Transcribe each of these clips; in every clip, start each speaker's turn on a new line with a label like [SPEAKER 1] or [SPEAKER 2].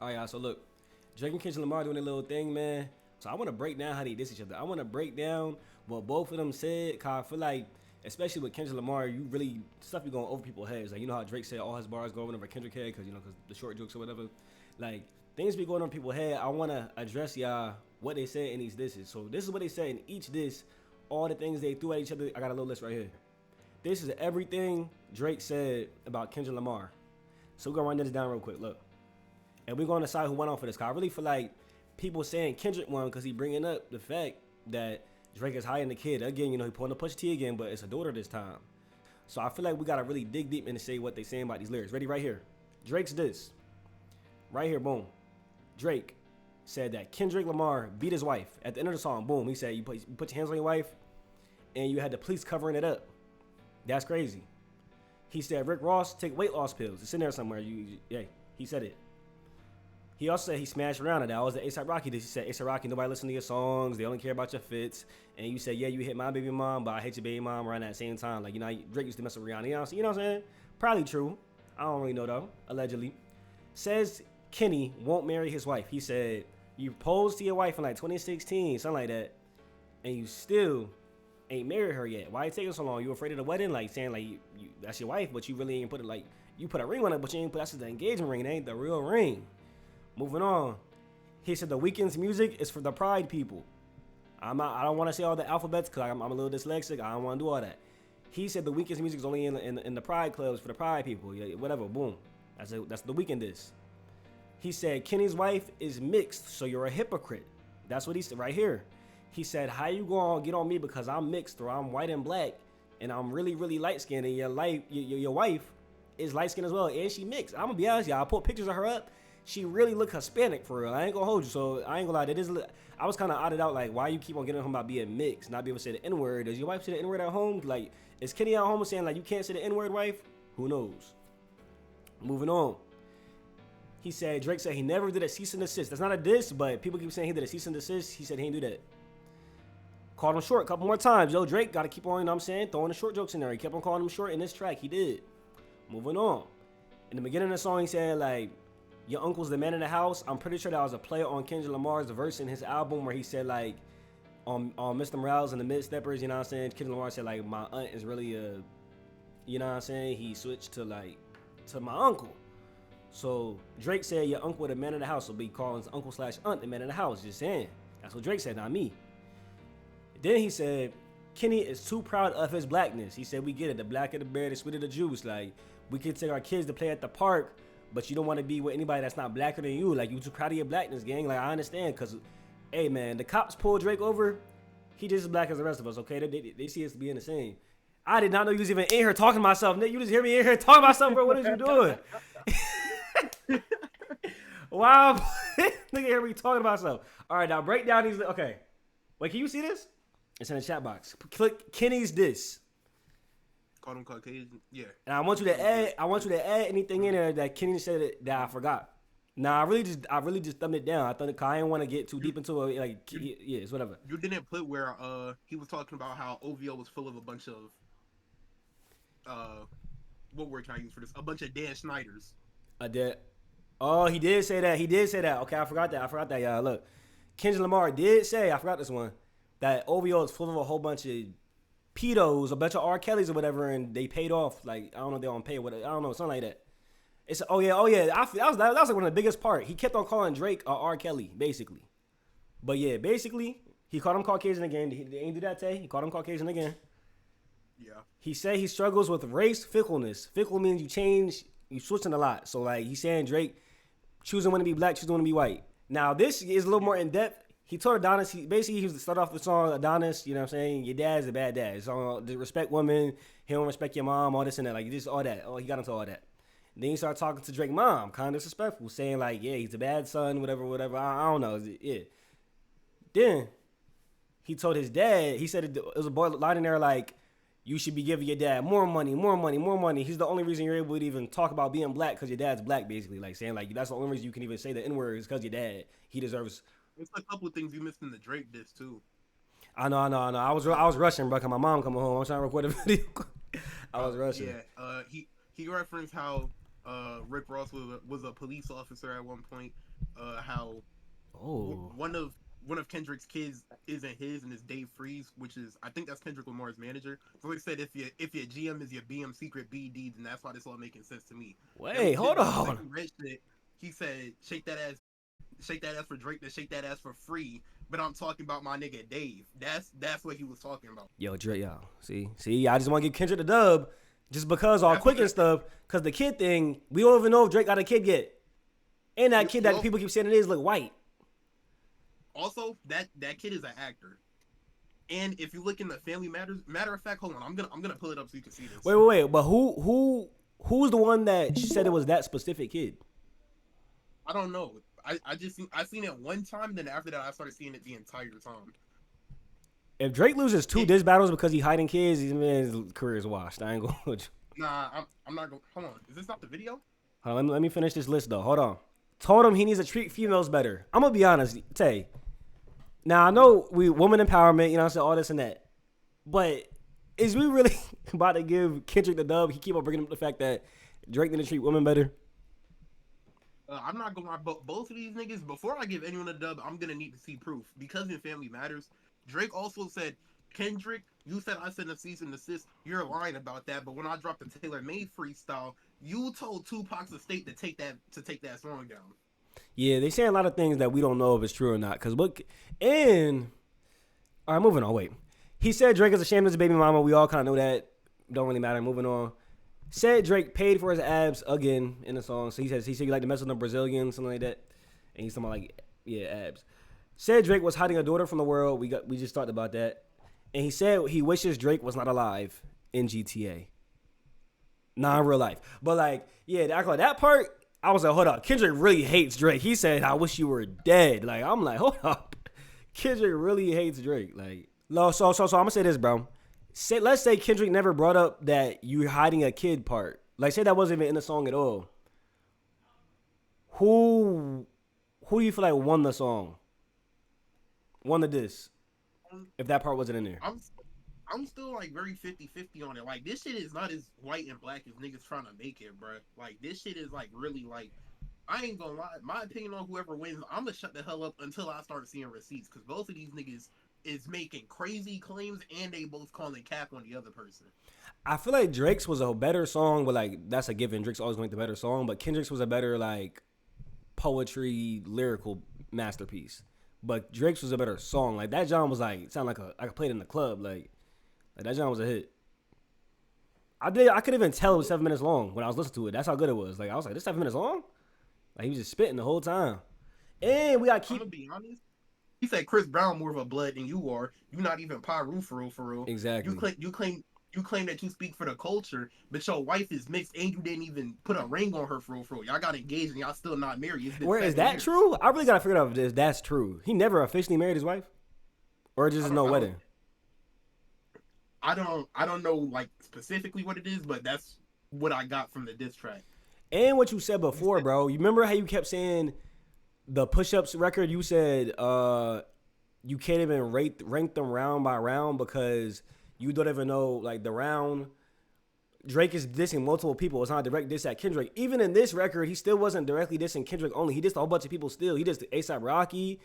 [SPEAKER 1] All right, y'all. So look, Drake and Kendrick Lamar doing their little thing, man. So I want to break down how they diss each other. I want to break down what both of them said. Cause I feel like, especially with Kendrick Lamar, you really stuff be going over people's heads. Like you know how Drake said all his bars go over Kendrick head, cause cause the short jokes or whatever. Like things be going on people's head. I want to address y'all what they said in these disses. So this is what they said in each diss. All the things they threw at each other. I got a little list right here. This is everything Drake said about Kendrick Lamar. So we're gonna run this down real quick. Look. And we're going to decide who went on for this. Cause I really feel like people saying Kendrick won because he bringing up the fact that Drake is hiding the kid. Again, he pulling the Pusha T again, but it's a daughter this time. So I feel like we got to really dig deep and say what they saying about these lyrics. Ready? Right here. Drake's this. Right here, boom. Drake said that Kendrick Lamar beat his wife. At the end of the song, boom, he said, you put your hands on your wife and you had the police covering it up. That's crazy. He said Rick Ross take weight loss pills. It's in there somewhere. Yeah, he said it. He also said he smashed around it. That was the A$AP Rocky. He said, A$AP Rocky, nobody listen to your songs. They only care about your fits. And you said, yeah, you hit my baby mom, but I hate your baby mom around that same time. Like, Drake used to mess with Rihanna. You know what I'm saying? Probably true. I don't really know, though. Allegedly. Says Kenny won't marry his wife. He said, you proposed to your wife in like 2016, something like that, and you still ain't married her yet. Why it taking so long? You afraid of the wedding? Like, saying, like, you that's your wife, but you really ain't put it, like, you put a ring on it, but you ain't put, that's just the engagement ring. It ain't the real ring. Moving on. He said the Weeknd's music is for the pride people. I don't want to say all the alphabets because I'm a little dyslexic. I don't want to do all that. He said the Weeknd's music is only in the pride clubs for the pride people. Yeah, whatever. Boom. That's the Weeknd is. He said Kenny's wife is mixed, so you're a hypocrite. That's what he said right here. He said, how you gonna get on me because I'm mixed or I'm white and black and I'm really, really light skinned and your wife is light skinned as well and she mixed. I'm gonna be honest, y'all. I put pictures of her up. She really look Hispanic for real. I ain't gonna hold you. So I ain't gonna lie. I was kind of odded out. Like, why you keep on getting him about being mixed, not be able to say the N word? Does your wife say the N word at home? Like, is Kenny at home saying like you can't say the N word, wife? Who knows? Moving on. He said Drake said he never did a cease and desist. That's not a diss, but people keep saying he did a cease and desist. He said he didn't do that. Called him short a couple more times. Yo, Drake got to keep on, you know what I'm saying, throwing the short jokes in there. He kept on calling him short in this track. He did. Moving on. In the beginning of the song, he said like, your uncle's the man in the house. I'm pretty sure that was a play on Kendrick Lamar's verse in his album where he said like on Mr. Morales and the Mid Steppers, you know what I'm saying? Kendrick Lamar said like my aunt is really a, you know what I'm saying? He switched to like to my uncle. So Drake said your uncle the man in the house will be calling his uncle / aunt the man in the house. Just saying. That's what Drake said, not me. Then he said Kenny is too proud of his blackness. He said we get it. The blacker the bear, the sweeter the juice. Like we can take our kids to play at the park, but you don't want to be with anybody that's not blacker than you. Like, you too proud of your blackness, gang. Like, I understand, because, hey, man, the cops pulled Drake over. He just as black as the rest of us, okay? They see us being the same. I did not know you was even in here talking to myself. Nick, you just hear me in here talking about something, bro. What is you doing? Wow. Nigga hear me talking about something. All right, now break down these. Okay. Wait, can you see this? It's in the chat box. Click Kenny's diss.
[SPEAKER 2] Called him Caucasian. Yeah.
[SPEAKER 1] And I want you to add anything in there that Kenny said that I forgot. Nah, I really just thumbed it down. I thought I didn't want to get too deep into it. Like, yeah, it's whatever.
[SPEAKER 2] You didn't put where he was talking about how OVO was full of a bunch of what word can I use for this? A bunch of Dan Schneiders.
[SPEAKER 1] Oh, he did say that. Okay, I forgot that, y'all. Look, Kendrick Lamar did say, I forgot this one, that OVO is full of a whole bunch of pedos, a bunch of R. Kellys or whatever, and they paid off. Like, I don't know if they don't pay or whatever. I don't know, something like that. It's oh yeah. That was like one of the biggest part. He kept on calling Drake R. Kelly, basically. But yeah, basically, he called him Caucasian again. He didn't do that today. He called him Caucasian again.
[SPEAKER 2] Yeah.
[SPEAKER 1] He said he struggles with race fickleness. Fickle means you switching a lot. So like he's saying Drake choosing when to be black, choosing when to be white. Now this is a little more in depth. He told Adonis, he was to start off the song, Adonis, you know what I'm saying? Your dad's a bad dad. It's all respect women, he don't respect your mom, all this and that. Like, just all that. Oh, he got into all that. Then he started talking to Drake's mom, kind of disrespectful, saying like, yeah, he's a bad son, whatever. I don't know. Yeah. Then he told his dad, he said it was a boy line in there like, you should be giving your dad more money. He's the only reason you're able to even talk about being black because your dad's black, basically. Like, saying like, that's the only reason you can even say the N-word is because your dad, he deserves...
[SPEAKER 2] There's a couple of things you missed in the Drake diss too.
[SPEAKER 1] I know. I was rushing, bro. Cause my mom coming home. I was trying to record a video. I was rushing.
[SPEAKER 2] Yeah. He referenced how Rick Ross was a police officer at one point. How
[SPEAKER 1] Oh,
[SPEAKER 2] one of Kendrick's kids isn't his and is Dave Freeze, which is I think that's Kendrick Lamar's manager. So he said if your GM is your BM secret BD, then that's why this all making sense to me. Then when
[SPEAKER 1] wait,
[SPEAKER 2] he
[SPEAKER 1] hold
[SPEAKER 2] did the
[SPEAKER 1] on.
[SPEAKER 2] Sexy Red shit, he said shake that ass for Drake, then shake that ass for free. But I'm talking about my nigga Dave. That's what he was talking about.
[SPEAKER 1] Yo, Drake, y'all. See, I just want to give Kendrick the dub just because all
[SPEAKER 2] That's
[SPEAKER 1] quick
[SPEAKER 2] what
[SPEAKER 1] and stuff. Because the kid thing, we don't even know if Drake got a kid yet. And that
[SPEAKER 2] You-
[SPEAKER 1] kid
[SPEAKER 2] you
[SPEAKER 1] that people keep saying it is look white.
[SPEAKER 2] Also, that kid is an actor. And if you look in the Family Matters, matter of fact, hold on, I'm gonna pull it up so you can see this.
[SPEAKER 1] Wait. But who's the one that said it was that specific kid?
[SPEAKER 2] I don't know. I seen it one time, then after that I started seeing it the entire time.
[SPEAKER 1] If Drake loses two diss battles because he hiding kids, his career is washed. I ain't going.
[SPEAKER 2] Nah, I'm not going. Hold on, is this not the video?
[SPEAKER 1] Hold on, let me finish this list though. Hold on. Told him he needs to treat females better. I'm gonna be honest, Tay. Now I know we woman empowerment, you know what I'm saying, all this and that. But is we really about to give Kendrick the dub? He keep on bringing up the fact that Drake need to treat women better.
[SPEAKER 2] I'm not gonna lie, but both of these niggas, before I give anyone a dub, I'm gonna need to see proof. Because in Family Matters, Drake also said, Kendrick, you said I sent a cease and desist. You're lying about that. But when I dropped the Taylor Made freestyle, you told Tupac's estate to take that song down.
[SPEAKER 1] Yeah, they saying a lot of things that we don't know if it's true or not. Cause what and all right, moving on. Wait, he said Drake is ashamed of his baby mama. We all kind of know that. Don't really matter. Moving on. Said Drake paid for his abs again in the song. So he said he like to mess with the Brazilian, something like that. And he's talking about like abs. Said Drake was hiding a daughter from the world. We just talked about that. And he said he wishes Drake was not alive in GTA. Not in real life. But like, yeah, that part, I was like, hold up. Kendrick really hates Drake. He said, I wish you were dead. Like, I'm like, hold up. Kendrick really hates Drake. Like, no, so I'm gonna say this, bro. Let's say Kendrick never brought up that you hiding a kid part. Like, say that wasn't even in the song at all. Who do you feel like won the song? Won the diss? If that part wasn't in there.
[SPEAKER 2] I'm still like very 50-50 on it. Like this shit is not as white and black as niggas trying to make it, bro. Like this shit is like really like I ain't gonna lie. My opinion on whoever wins, I'm gonna shut the hell up until I start seeing receipts because both of these niggas is making crazy claims and they both calling cap on the other person.
[SPEAKER 1] I feel like Drake's was a better song, but like that's a given. Drake's always going to the better song, but Kendrick's was a better like poetry lyrical masterpiece. But Drake's was a better song. Like that John was like sound like I could play it in the club. Like that John was a hit. I could even tell it was 7 minutes long when I was listening to it. That's how good it was. Like I was like, this 7 minutes long? Like he was just spitting the whole time. And we gotta keep.
[SPEAKER 2] I'm gonna be honest. He said Chris Brown more of a blood than you are. You're not even Pyru for real.
[SPEAKER 1] Exactly.
[SPEAKER 2] You claim that you speak for the culture, but your wife is mixed and you didn't even put a ring on her for real. Y'all got engaged and y'all still not married.
[SPEAKER 1] Where is that true? I really gotta figure out if that's true. He never officially married his wife, or just no wedding.
[SPEAKER 2] I don't know like specifically what it is, but that's what I got from the diss track.
[SPEAKER 1] And what you said before, bro. You remember how you kept saying the push-ups record? You said you can't even rank them round by round because you don't even know like the round. Drake is dissing multiple people. It's not a direct diss at Kendrick. Even in this record, he still wasn't directly dissing Kendrick only. He dissed a whole bunch of people still. He dissed A$AP Rocky.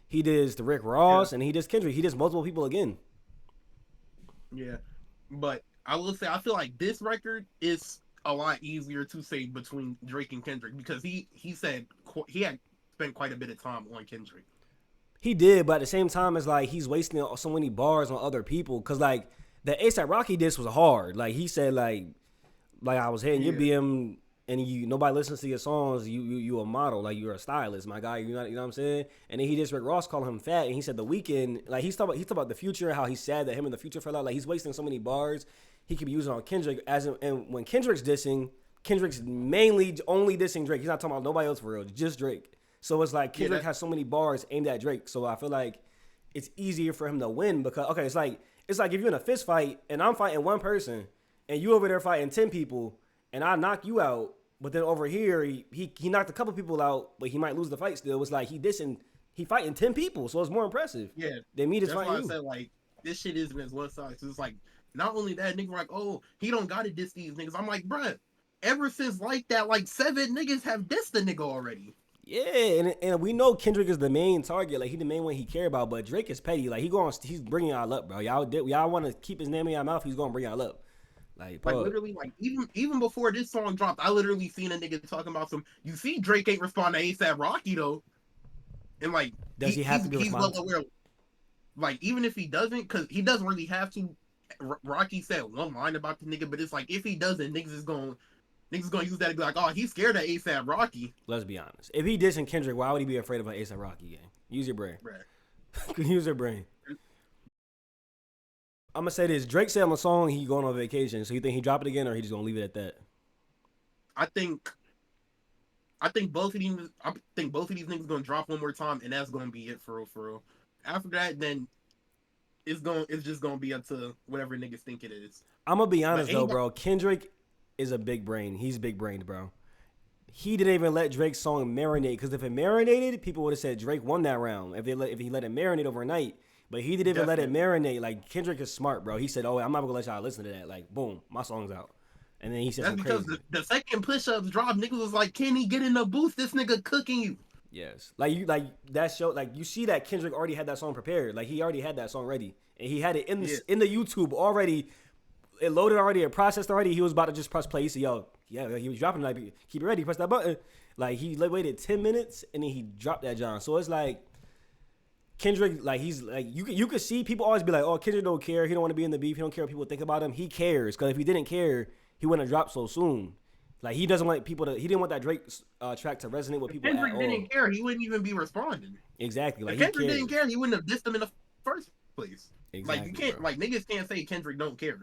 [SPEAKER 1] He dissed Rick Ross, and he dissed Kendrick. He dissed multiple people again.
[SPEAKER 2] Yeah, but I will say I feel like this record is a lot easier to say between Drake and Kendrick because he said he had spent quite a bit of time on Kendrick.
[SPEAKER 1] He did, but at the same time, it's like he's wasting so many bars on other people. Cause like the A$AP Rocky diss was hard. Like he said, like I was hitting your BM and nobody listens to your songs. You a model, like you're a stylist, my guy. You know what I'm saying? And then he dissed Rick Ross, calling him fat, and he said The Weeknd, like he's talking about the future, how he's sad that him and the future fell out. Like he's wasting so many bars he could be using on Kendrick. And when Kendrick's dissing, Kendrick's mainly only dissing Drake. He's not talking about nobody else for real, just Drake. So it's like Kendrick has so many bars aimed at Drake. So I feel like it's easier for him to win because it's like if you're in a fist fight and I'm fighting one person and you over there fighting 10 people and I knock you out, but then over here he knocked a couple people out, but he might lose the fight still. It's like he fighting 10 people, so it's more impressive.
[SPEAKER 2] Yeah,
[SPEAKER 1] than me just
[SPEAKER 2] that's
[SPEAKER 1] fighting
[SPEAKER 2] why I said like this shit isn't as one side. So it's like not only that nigga like, oh, he don't gotta diss these niggas. I'm like, bruh, ever since like that, like 7 niggas have dissed the nigga already.
[SPEAKER 1] Yeah, and we know Kendrick is the main target. Like he the main one he care about. But Drake is petty. Like he's bringing y'all up, bro. Y'all want to keep his name in y'all mouth. He's gonna bring y'all up. Like,
[SPEAKER 2] Like
[SPEAKER 1] bro,
[SPEAKER 2] literally, like even before this song dropped, I literally seen a nigga talking about some. You see, Drake ain't respond to ASAP Rocky though, and like
[SPEAKER 1] does he have to be
[SPEAKER 2] he's well
[SPEAKER 1] responsible?
[SPEAKER 2] aware. Like even if he doesn't, because he doesn't really have to. Rocky said one line about the nigga, but it's like if he doesn't, niggas gonna use that and be like, oh, he's scared of ASAP Rocky.
[SPEAKER 1] Let's be honest. If he dissing Kendrick, why would he be afraid of an ASAP Rocky gang? Use your brain.
[SPEAKER 2] Bruh.
[SPEAKER 1] Use your brain. I'm gonna say this. Drake said on the song he going on vacation. So you think he drop it again, or he just gonna leave it at that?
[SPEAKER 2] I think I think both of these niggas gonna drop one more time, and that's gonna be it for real, for real. After that, then it's just gonna be up to whatever niggas think it is.
[SPEAKER 1] I'm gonna be
[SPEAKER 2] But
[SPEAKER 1] honest though,
[SPEAKER 2] anybody
[SPEAKER 1] bro. Kendrick is a big brain. He's big brained, bro. He didn't even let Drake's song marinate because if it marinated, people would have said Drake won that round. If he let it marinate overnight, but he didn't even let it
[SPEAKER 2] definitely
[SPEAKER 1] marinate. Like Kendrick is smart, bro. He said, "Oh, I'm not gonna let y'all listen to that." Like, boom, my song's out, and then he said
[SPEAKER 2] that's
[SPEAKER 1] some
[SPEAKER 2] because
[SPEAKER 1] crazy.
[SPEAKER 2] the second push-ups dropped, niggas was like, "Can he get in the booth? This nigga cooking you."
[SPEAKER 1] Yes, like that show. Like you see that Kendrick already had that song prepared. Like he already had that song ready, and he had it
[SPEAKER 2] Yeah,
[SPEAKER 1] in the YouTube already. It loaded already, it processed already. He was about to just press play. He said, "Yo, yeah," he was dropping it. Like, keep it ready. Press that button. Like he waited 10 minutes and then he dropped that John. So it's like Kendrick, like he's like you could see people always be like, "Oh, Kendrick don't care. He don't want to be in the beef. He don't care what people think about him. He cares because if he didn't care, he wouldn't have dropped so soon. Like he doesn't want people to. He didn't want that Drake track to resonate with
[SPEAKER 2] if
[SPEAKER 1] people at
[SPEAKER 2] Kendrick
[SPEAKER 1] all.
[SPEAKER 2] didn't care, he wouldn't even be responding.
[SPEAKER 1] Exactly. Like
[SPEAKER 2] If
[SPEAKER 1] he
[SPEAKER 2] Kendrick didn't
[SPEAKER 1] cares.
[SPEAKER 2] care, he wouldn't have dissed him in the first place. Like you
[SPEAKER 1] Exactly,
[SPEAKER 2] can't,
[SPEAKER 1] bro.
[SPEAKER 2] like niggas can't say Kendrick don't care.